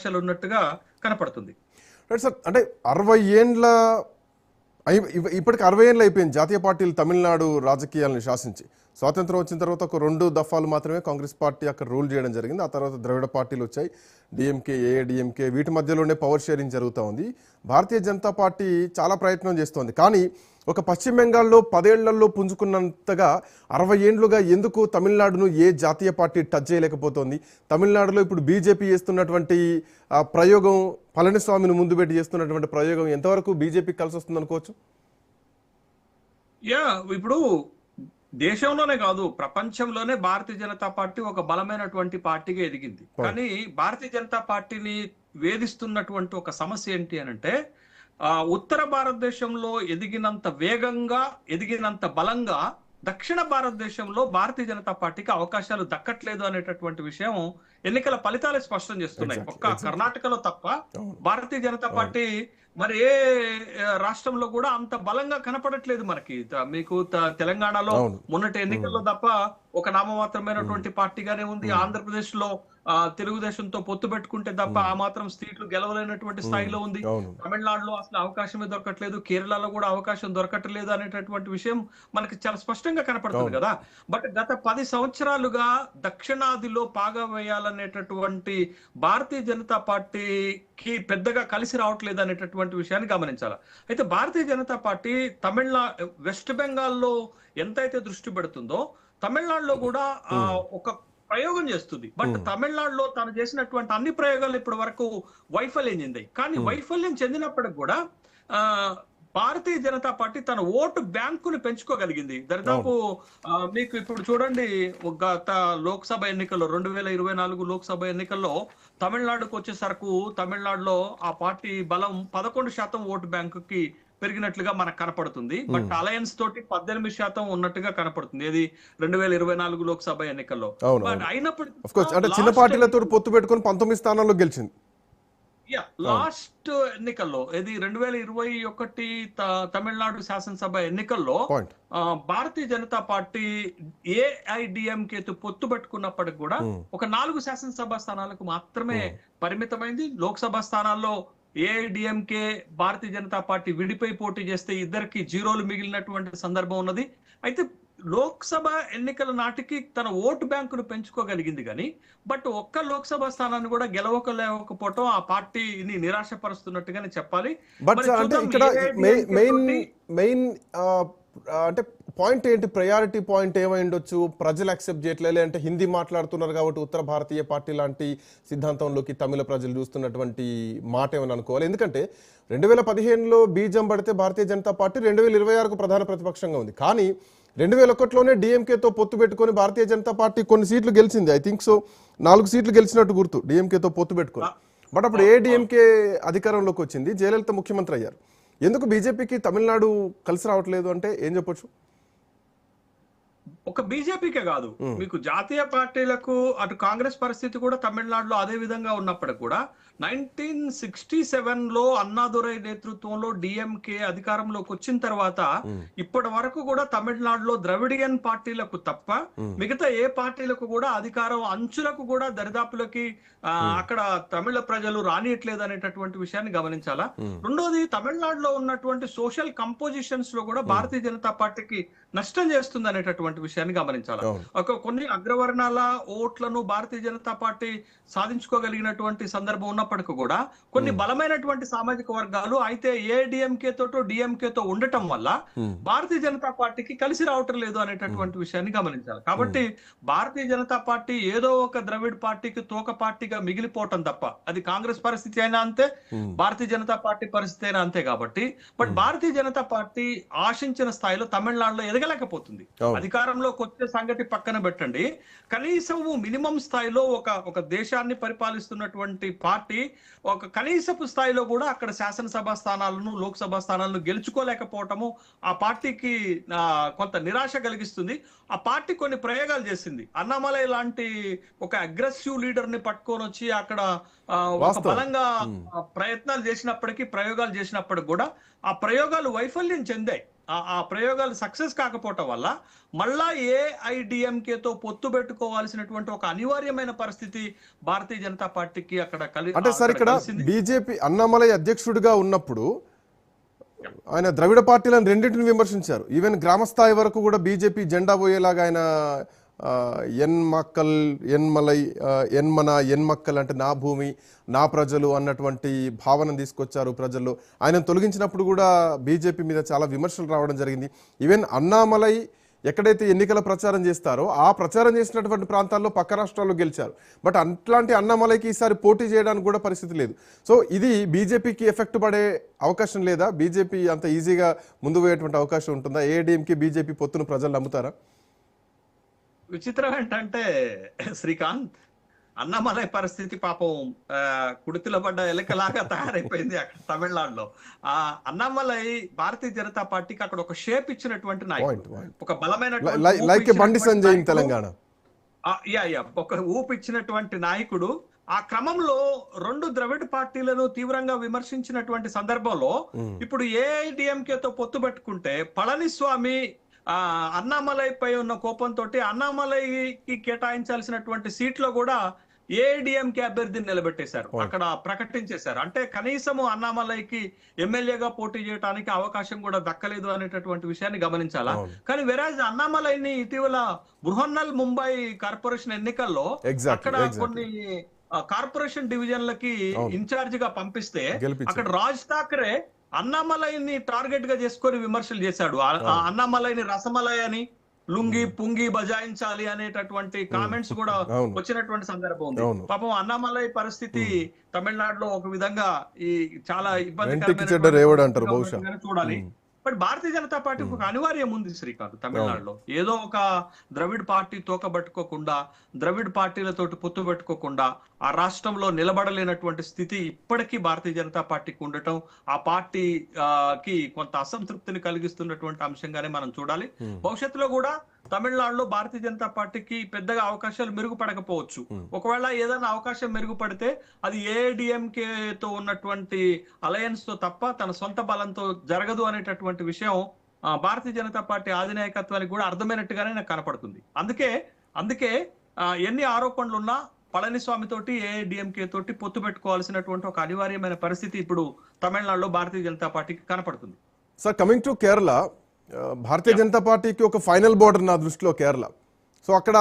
అవకాశాలు ఉన్నట్టుగా కనపడుతుంది. రైట్ సార్, అంటే 60 ఏండ్ల ఇప్పటికి 60 ఏళ్ళు అయిపోయింది జాతీయ పార్టీలు తమిళనాడు రాజకీయాలను శాసించి. స్వాతంత్రం వచ్చిన తర్వాత ఒక 2 దఫాలు మాత్రమే కాంగ్రెస్ పార్టీ అక్కడ రూల్ చేయడం జరిగింది. ఆ తర్వాత ద్రవిడ పార్టీలు వచ్చాయి, డిఎంకే, ఏఐడిఎంకే, వీటి మధ్యలోనే పవర్ షేరింగ్ జరుగుతూ ఉంది. భారతీయ జనతా పార్టీ చాలా ప్రయత్నం చేస్తోంది, కానీ ఒక పశ్చిమ బెంగాల్లో 10 ఏళ్లలో పుంజుకున్నంతగా 60 ఏండ్లుగా ఎందుకు తమిళనాడును ఏ జాతీయ పార్టీ టచ్ చేయలేకపోతుంది? తమిళనాడులో ఇప్పుడు బీజేపీ చేస్తున్నటువంటి ప్రయోగం, పళనిస్వామిని ముందు పెట్టి చేస్తున్నటువంటి ప్రయోగం ఎంతవరకు బీజేపీకి కలిసి వస్తుంది అనుకోవచ్చు? ఇప్పుడు దేశంలోనే కాదు, ప్రపంచంలోనే భారతీయ జనతా పార్టీ ఒక బలమైనటువంటి పార్టీగా ఎదిగింది. కానీ భారతీయ జనతా పార్టీని వేధిస్తున్నటువంటి ఒక సమస్య ఏంటి అని అంటే, ఉత్తర భారతదేశంలో ఎదిగినంత వేగంగా, ఎదిగినంత బలంగా దక్షిణ భారతదేశంలో భారతీయ జనతా పార్టీకి అవకాశాలు దక్కట్లేదు అనేటటువంటి విషయం ఎన్నికల ఫలితాలే స్పష్టం చేస్తున్నాయి. ఒక్క కర్ణాటకలో తప్ప భారతీయ జనతా పార్టీ మరి ఏ రాష్ట్రంలో కూడా అంత బలంగా కనపడట్లేదు మనకి. మీకు తెలంగాణలో మొన్నటి ఎన్నికల్లో తప్ప ఒక నామమాత్రమైనటువంటి పార్టీగానే ఉంది. ఆంధ్రప్రదేశ్ లో తెలుగుదేశంతో పొత్తు పెట్టుకుంటే తప్ప ఆ మాత్రం సీట్లు గెలవలేనటువంటి స్థాయిలో ఉంది. తమిళనాడులో అసలు అవకాశమే దొరకట్లేదు, కేరళలో కూడా అవకాశం దొరకట్లేదు అనేటటువంటి విషయం మనకి చాలా స్పష్టంగా కనపడుతుంది కదా. బట్ గత 10 సంవత్సరాలుగా దక్షిణాదిలో పాగా వేయాలనేటటువంటి భారతీయ జనతా పార్టీకి పెద్దగా కలిసి రావట్లేదు అనేటటువంటి విషయాన్ని గమనించాలి. అయితే భారతీయ జనతా పార్టీ వెస్ట్ బెంగాల్లో ఎంతైతే దృష్టి పెడుతుందో తమిళనాడులో కూడా ఒక ప్రయోగం చేస్తుంది. బట్ తమిళనాడులో తను చేసినటువంటి అన్ని ప్రయోగాలు ఇప్పటి వరకు వైఫల్యం చెందాయి. కానీ వైఫల్యం చెందినప్పటికి కూడా భారతీయ జనతా పార్టీ తన ఓటు బ్యాంకును పెంచుకోగలిగింది. దరిదాపు మీకు ఇప్పుడు చూడండి, గత లోక్సభ ఎన్నికల్లో 2024 లోక్సభ ఎన్నికల్లో తమిళనాడుకు వచ్చేసరికి తమిళనాడులో ఆ పార్టీ బలం 11% ఓటు బ్యాంకుకి పెరిగినట్లుగా మనకు కనపడుతుంది. బట్ అలయన్స్ తోటి 18% ఉన్నట్టుగా కనపడుతుంది. ఇది 2024 లోక్సభ ఎన్నికల్లో. అయినప్పటికీ చిన్న పార్టీలతో పొత్తు పెట్టుకుని 19 స్థానాల్లో గెలిచింది. లాస్ట్ ఎన్నికల్లో ఇది 2021 తమిళనాడు శాసనసభ ఎన్నికల్లో భారతీయ జనతా పార్టీ ఏఐడిఎంకేతో పొత్తు పెట్టుకున్నప్పటికి కూడా ఒక 4 శాసనసభ స్థానాలకు మాత్రమే పరిమితమైంది. లోక్సభ స్థానాల్లో ఏఐడిఎంకే, భారతీయ జనతా పార్టీ విడిపోయి పోటీ చేస్తే ఇద్దరికి జీరోలు మిగిలినటువంటి సందర్భం ఉన్నది. అయితే లోక్సభ ఎన్నికల నాటికి తన ఓటు బ్యాంకును పెంచుకోగలిగింది కానీ బట్ ఒక్క లోక్సభ స్థానాన్ని కూడా గెలవలేకపోవటం ఆ పార్టీని నిరాశపరుస్తున్నట్టుగానే చెప్పాలి. బట్ అంటే ఇక్కడ మెయిన్ అంటే పాయింట్ ఏంటి, ప్రయారిటీ పాయింట్ ఏమై ఉండొచ్చు? ప్రజలు యాక్సెప్ట్ చేయట్లేదు అంటే హిందీ మాట్లాడుతున్నారు కాబట్టి ఉత్తర భారతీయ పార్టీ లాంటి సిద్ధాంతంలోకి తమిళ ప్రజలు చూస్తున్నటువంటి మాట ఏమని అనుకోవాలి? ఎందుకంటే 2015లో బీజం పడితే భారతీయ జనతా పార్టీ 2026కు ప్రధాన ప్రతిపక్షంగా ఉంది. కానీ 2001లోనే డిఎంకేతో పొత్తు పెట్టుకొని భారతీయ జనతా పార్టీ కొన్ని సీట్లు గెలిచింది. ఐ థింక్ సో 4 సీట్లు గెలిచినట్టు గుర్తు డిఎంకేతో పొత్తు పెట్టుకొని. బట్ అప్పుడు ఏడిఎంకే అధికారంలోకి వచ్చింది, జయలలిత ముఖ్యమంత్రి అయ్యారు. ఎందుకు బీజేపీకి తమిళనాడు కలిసి రావట్లేదు అంటే ఏం చెప్పొచ్చు? ఒక బీజేపీకే కాదు, మీకు జాతీయ పార్టీలకు అటు కాంగ్రెస్ పరిస్థితి కూడా తమిళనాడులో అదే విధంగా ఉన్నప్పటికీ కూడా 1967లో అన్నాదురై నేతృత్వంలో డిఎంకే అధికారంలోకి వచ్చిన తర్వాత ఇప్పటి వరకు కూడా తమిళనాడులో ద్రవిడియన్ పార్టీలకు తప్ప మిగతా ఏ పార్టీలకు కూడా అధికారం అంచులకు కూడా దరిదాపులకి అక్కడ తమిళ ప్రజలు రానియట్లేదు అనేటటువంటి విషయాన్ని గమనించాలా. రెండోది, తమిళనాడులో ఉన్నటువంటి సోషల్ కంపోజిషన్స్ లో కూడా భారతీయ జనతా పార్టీకి నష్టం చేస్తుంది అనేటటువంటి విషయాన్ని గమనించాలి. కొన్ని అగ్రవర్ణాల ఓట్లను భారతీయ జనతా పార్టీ సాధించుకోగలిగినటువంటి సందర్భం ఉన్నప్పటికీ కూడా కొన్ని బలమైనటువంటి సామాజిక వర్గాలు అయితే ఏడిఎంకే తోటో డిఎంకేతో ఉండటం వల్ల భారతీయ జనతా పార్టీకి కలిసి రావటం లేదు అనేటటువంటి విషయాన్ని గమనించాలి. కాబట్టి భారతీయ జనతా పార్టీ ఏదో ఒక ద్రవిడ్ పార్టీకి తోక పార్టీగా మిగిలిపోవటం తప్ప, అది కాంగ్రెస్ పరిస్థితి అయినా అంతే, భారతీయ జనతా పార్టీ పరిస్థితి అయినా అంతే. కాబట్టి బట్ భారతీయ జనతా పార్టీ ఆశించిన స్థాయిలో తమిళనాడులో ఎదగలేకపోతుంది. అధికారంలోకి వచ్చే సంగతి పక్కన పెట్టండి, కనీసం మినిమం స్థాయిలో ఒక దేశాన్ని పరిపాలిస్తున్నటువంటి పార్టీ ఒక కనీసపు స్థాయిలో కూడా అక్కడ శాసనసభ స్థానాలను, లోక్సభ స్థానాలను గెలుచుకోలేకపోవటము ఆ పార్టీకి కొంత నిరాశ కలిగిస్తుంది. ఆ పార్టీ కొన్ని ప్రయోగాలు చేసింది. అన్నామలై లాంటి ఒక అగ్రెసివ్ లీడర్ ని పట్టుకొని వచ్చి అక్కడ ఒక బలంగా ప్రయత్నాలు చేసినప్పటికీ, ప్రయోగాలు చేసినప్పటికి కూడా ఆ ప్రయోగాలు వైఫల్యం చెందాయి. ఆ ప్రయోగాలు సక్సెస్ కాకపోవటం వల్ల మళ్ళా ఏఐడిఎంకేతో పొత్తు పెట్టుకోవాల్సినటువంటి ఒక అనివార్యమైన పరిస్థితి భారతీయ జనతా పార్టీకి అక్కడ అంటే సార్ ఇక్కడ బీజేపీ అన్నామలై అధ్యక్షుడిగా ఉన్నప్పుడు ఆయన ద్రవిడ పార్టీలను రెండింటిని విమర్శించారు. ఈవెన్ గ్రామ స్థాయి వరకు కూడా బీజేపీ జెండా పోయేలాగా ఆయన ఎన్ మక్కల్ ఎన్మలై ఎన్మన ఎన్మక్కల్ అంటే నా భూమి నా ప్రజలు అన్నటువంటి భావన తీసుకొచ్చారు ప్రజల్లో. ఆయన తొలగించినప్పుడు కూడా బీజేపీ మీద చాలా విమర్శలు రావడం జరిగింది. ఈవెన్ అన్నామలై ఎక్కడైతే ఎన్నికల ప్రచారం చేస్తారో ఆ ప్రచారం చేసినటువంటి ప్రాంతాల్లో పక్క రాష్ట్రాల్లో గెలిచారు. బట్ అట్లాంటి అన్నామలైకి ఈసారి పోటీ చేయడానికి కూడా పరిస్థితి లేదు. సో ఇది బీజేపీకి ఎఫెక్ట్ పడే అవకాశం లేదా? బీజేపీ అంత ఈజీగా ముందు పోయేటువంటి అవకాశం ఉంటుందా? ఏఐడిఎంకి బీజేపీ పొత్తును ప్రజలు నమ్ముతారా? విచిత్రం ఏంటంటే శ్రీకాంత్, అన్నమలై పరిస్థితి పాపం కుడితిలో పడ్డ ఎలకలాగా తయారైపోయింది అక్కడ తమిళనాడులో. ఆ అన్నమలై భారతీయ జనతా పార్టీకి అక్కడ ఒక షేప్ ఇచ్చినటువంటి నాయకుడు, ఒక బలమైన తెలంగాణ ఒక ఊపు ఇచ్చినటువంటి నాయకుడు. ఆ క్రమంలో రెండు ద్రవిడ పార్టీలను తీవ్రంగా విమర్శించినటువంటి సందర్భంలో ఇప్పుడు ఏఐడిఎంకేతో పొత్తు పెట్టుకుంటే పళనిస్వామి అన్నామలైపై ఉన్న కోపంతో అన్నామలైకి కేటాయించాల్సినటువంటి సీట్లో కూడా ఏఐడిఎంకే అభ్యర్థిని నిలబెట్టేశారు, అక్కడ ప్రకటించేశారు. అంటే కనీసము అన్నామలైకి ఎమ్మెల్యేగా పోటీ చేయడానికి అవకాశం కూడా దక్కలేదు అనేటటువంటి విషయాన్ని గమనించాలా. కానీ వెరాజ్ అన్నామలైని ఇటీవల బృహన్నల్ ముంబై కార్పొరేషన్ ఎన్నికల్లో అక్కడ కొన్ని కార్పొరేషన్ డివిజన్లకి ఇన్ఛార్జ్ గా పంపిస్తే అక్కడ రాజ్ ఠాకరే అన్నామలైని టార్గెట్ గా చేసుకొని విమర్శలు చేశాడు. అన్నామలైని రసమలై అని, లుంగి పుంగి బజాయించాలి అనేటటువంటి కామెంట్స్ కూడా వచ్చినటువంటి సందర్భం ఉంది. పాపం అన్నామలై పరిస్థితి తమిళనాడులో ఒక విధంగా ఈ చాలా ఇబ్బందికరమైన చూడాలి. బట్ భారతీయ జనతా పార్టీకి ఒక అనివార్యం ఉంది శ్రీకాంత్ తమిళనాడులో. ఏదో ఒక ద్రవిడ్ పార్టీ తోకబట్టుకోకుండా, ద్రవిడ్ పార్టీలతోటి పొత్తు పెట్టుకోకుండా ఆ రాష్ట్రంలో నిలబడలేనటువంటి స్థితి ఇప్పటికీ భారతీయ జనతా పార్టీకి ఉండటం ఆ పార్టీకి కొంత అసంతృప్తిని కలిగిస్తున్నటువంటి అంశంగానే మనం చూడాలి. భవిష్యత్తులో కూడా తమిళనాడులో భారతీయ జనతా పార్టీకి పెద్దగా అవకాశాలు మెరుగుపడకపోవచ్చు. ఒకవేళ ఏదైనా అవకాశం మెరుగుపడితే అది ఏఐడిఎంకేతో ఉన్నటువంటి అలయన్స్ తో తప్ప తన సొంత బలంతో జరగదు అనేటటువంటి విషయం భారతీయ జనతా పార్టీ అధినాయకత్వానికి కూడా అర్థమైనట్టుగానే నాకు కనపడుతుంది. అందుకే ఎన్ని ఆరోపణలున్నా పళనిస్వామి తోటి ఏఐడిఎంకే తోటి పొత్తు పెట్టుకోవాల్సినటువంటి ఒక అనివార్యమైన పరిస్థితి ఇప్పుడు తమిళనాడులో భారతీయ జనతా పార్టీకి కనపడుతుంది. Sir, coming to Kerala, Bharatiya Janata పార్టీకి ఒక ఫైనల్ బోర్డర్ నా దృష్టిలో కేరళ. సో అక్కడ